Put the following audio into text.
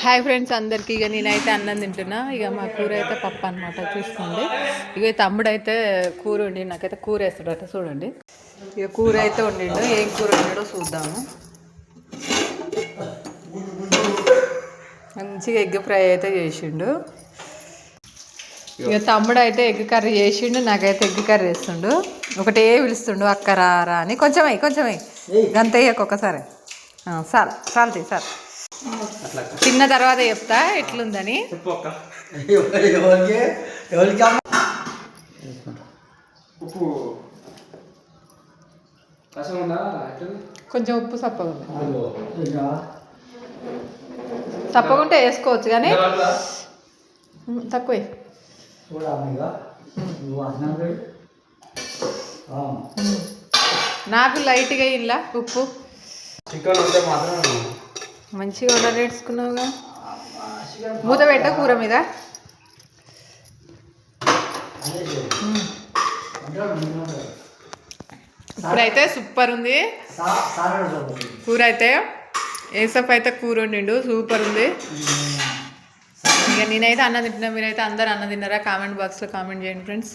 Hi friends అందరికీ. ఇక నేనైతే అన్నం తింటున్నా. ఇక మా కూర అయితే పప్పు అనమాట, చూసుకోండి. ఇక తమ్ముడు అయితే కూర వండి, నాకైతే కూర వేస్తాడట చూడండి. ఇక కూర అయితే వండిండు, ఏం కూర వండాడో చూద్దాము. మంచిగా ఎగ్ ఫ్రై అయితే చేసిండు. ఇక తమ్ముడు అయితే ఎగ్ కర్రీ చేసిండు, నాకైతే ఎగ్ కర్రీ వేస్తుండు. ఒకటే పిలుస్తుండు అక్క రా అని. కొంచెం గంత వేయకు ఒకసారి. సార్ తిన్న తర్వాత చెప్తా ఎట్లుందని. కొంచెం ఉప్పు సప్పగుంటే వేసుకోవచ్చు కానీ తక్కువ. నాకు లైట్గా ఇలా ఉప్పు మంచిగా వంట నేర్చుకున్నావుగా. మూత పెట్ట కూర మీద. ఇప్పుడైతే సూపర్ ఉంది కూర అయితే. ఏసఫ్ అయితే కూర వండిండు, సూపర్ ఉంది. ఇక నేనైతే అన్నం తింటున్నా, మీరైతే అందరు అన్నం తిన్నారా? కామెంట్ బాక్స్లో కామెంట్ చేయండి ఫ్రెండ్స్.